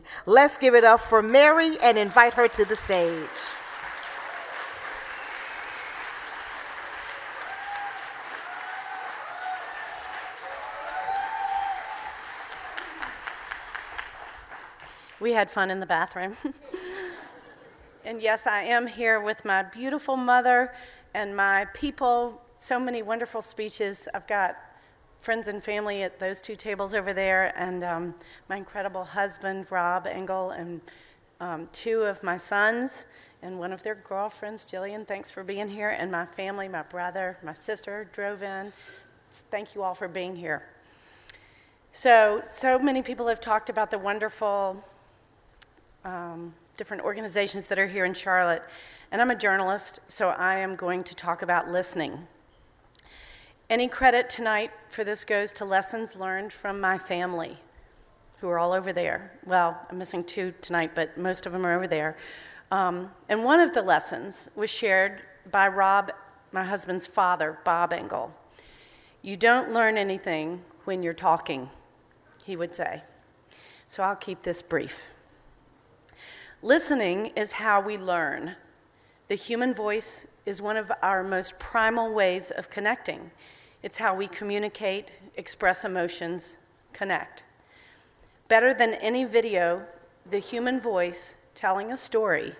team. Let's give it up for Mary and invite her to the stage. We had fun in the bathroom. And yes, I am here with my beautiful mother and my people. So many wonderful speeches. I've got friends and family at those two tables over there, and my incredible husband, Rob Engel, and two of my sons, and one of their girlfriends, Jillian. Thanks for being here. And my family, my brother, my sister drove in. Thank you all for being here. So many people have talked about the wonderful different organizations that are here in Charlotte. And I'm a journalist, so I am going to talk about listening. Any credit tonight for this goes to lessons learned from my family, who are all over there. Well, I'm missing two tonight, but most of them are over there. And one of the lessons was shared by Rob, my husband's father, Bob Engel. You don't learn anything when you're talking, he would say. So I'll keep this brief. Listening is how we learn. The human voice is one of our most primal ways of connecting. It's how we communicate, express emotions, connect. Better than any video, the human voice telling a story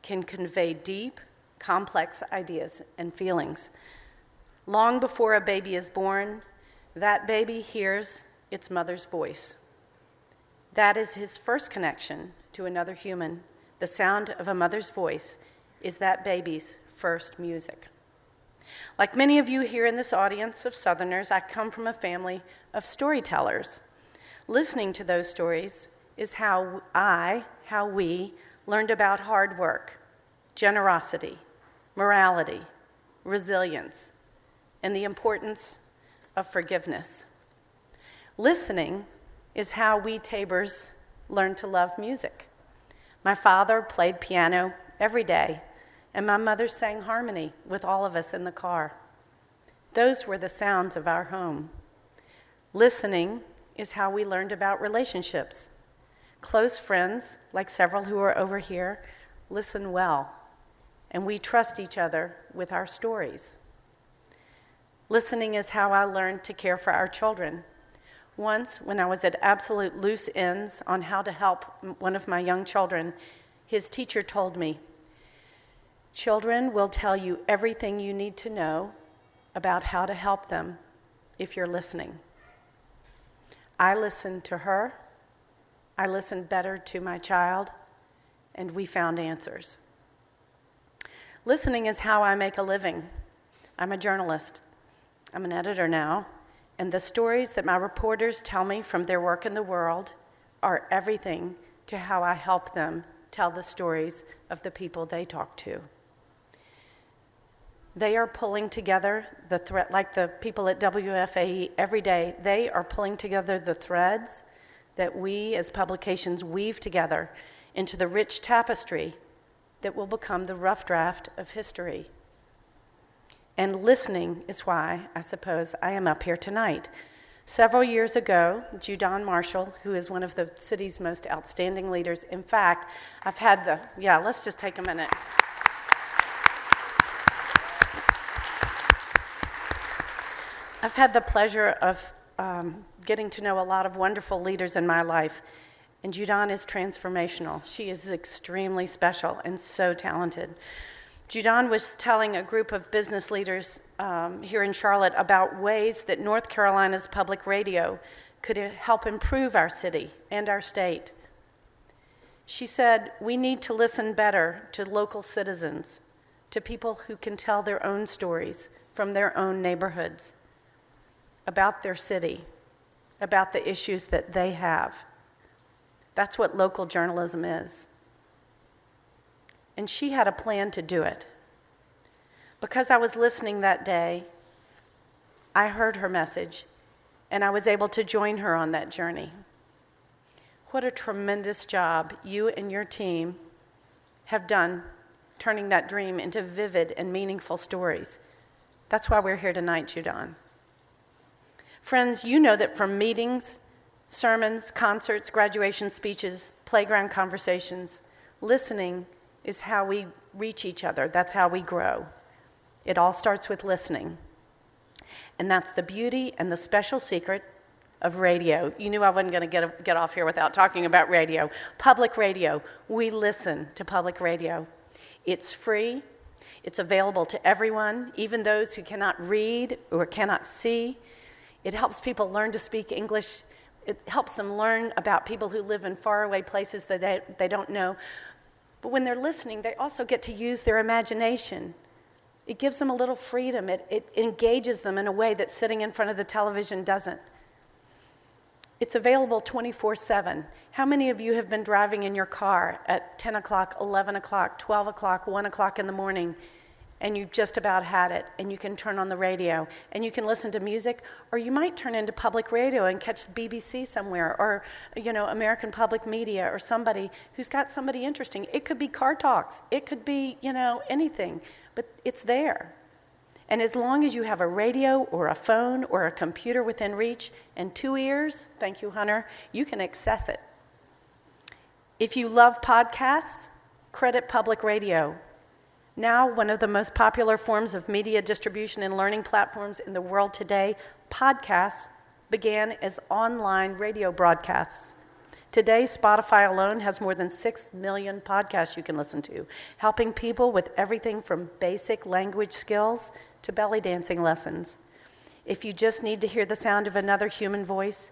can convey deep, complex ideas and feelings. Long before a baby is born, that baby hears its mother's voice. That is his first connection to another human. The sound of a mother's voice is that baby's first music. Like many of you here in this audience of Southerners, I come from a family of storytellers. Listening to those stories is how we learned about hard work, generosity, morality, resilience, and the importance of forgiveness. Listening is how we Tabors learned to love music. My father played piano every day, and my mother sang harmony with all of us in the car. Those were the sounds of our home. Listening is how we learned about relationships. Close friends, like several who are over here, listen well, and we trust each other with our stories. Listening is how I learned to care for our children. Once, when I was at absolute loose ends on how to help one of my young children, his teacher told me, "Children will tell you everything you need to know about how to help them if you're listening." I listened to her, I listened better to my child, and we found answers. Listening is how I make a living. I'm a journalist. I'm an editor now. And the stories that my reporters tell me from their work in the world are everything to how I help them tell the stories of the people they talk to. They are pulling together the thread, like the people at WFAE every day, they are pulling together the threads that we as publications weave together into the rich tapestry that will become the rough draft of history. And listening is why, I suppose, I am up here tonight. Several years ago, Judon Marshall, who is one of the city's most outstanding leaders, in fact, let's just take a minute. I've had the pleasure of getting to know a lot of wonderful leaders in my life, and Judon is transformational. She is extremely special and so talented. Judon was telling a group of business leaders here in Charlotte about ways that North Carolina's public radio could help improve our city and our state. She said, "We need to listen better to local citizens, to people who can tell their own stories from their own neighborhoods, about their city, about the issues that they have." That's what local journalism is. And she had a plan to do it. Because I was listening that day, I heard her message, and I was able to join her on that journey. What a tremendous job you and your team have done turning that dream into vivid and meaningful stories. That's why we're here tonight, Judon. Friends, you know that from meetings, sermons, concerts, graduation speeches, playground conversations. Listening is how we reach each other. That's how we grow. It all starts with listening. And that's the beauty and the special secret of radio. You knew I wasn't going to get off here without talking about radio. Public radio. We listen to public radio. It's free. It's available to everyone, even those who cannot read or cannot see. It helps people learn to speak English. It helps them learn about people who live in faraway places that they don't know. But when they're listening, they also get to use their imagination. It gives them a little freedom. It engages them in a way that sitting in front of the television doesn't. It's available 24/7. How many of you have been driving in your car at 10 o'clock, 11 o'clock, 12 o'clock, 1 o'clock in the morning, and you've just about had it, and you can turn on the radio, and you can listen to music, or you might turn into public radio and catch BBC somewhere, or American Public Media, or somebody who's got somebody interesting. It could be Car Talks. It could be, anything, but it's there. And as long as you have a radio or a phone or a computer within reach and 2 ears, thank you, Hunter, you can access it. If you love podcasts, credit public radio. Now, one of the most popular forms of media distribution and learning platforms in the world today, podcasts began as online radio broadcasts. Today, Spotify alone has more than 6 million podcasts you can listen to, helping people with everything from basic language skills to belly dancing lessons. If you just need to hear the sound of another human voice,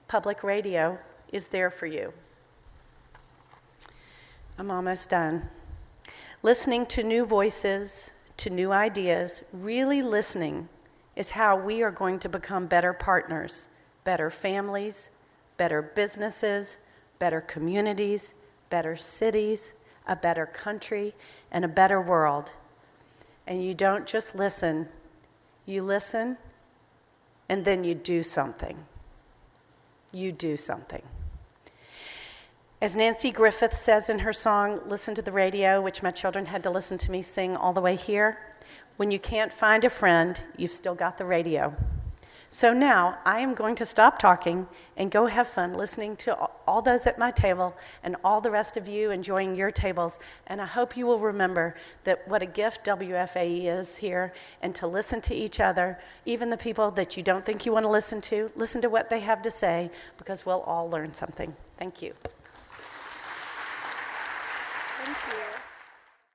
public radio is there for you. I'm almost done. Listening to new voices, to new ideas, really listening is how we are going to become better partners, better families, better businesses, better communities, better cities, a better country, and a better world. And you don't just listen, you listen, and then you do something. You do something. As Nancy Griffith says in her song, Listen to the Radio, which my children had to listen to me sing all the way here, when you can't find a friend, you've still got the radio. So now I am going to stop talking and go have fun listening to all those at my table and all the rest of you enjoying your tables. And I hope you will remember that what a gift WFAE is here, and to listen to each other, even the people that you don't think you want to listen to what they have to say, because we'll all learn something. Thank you.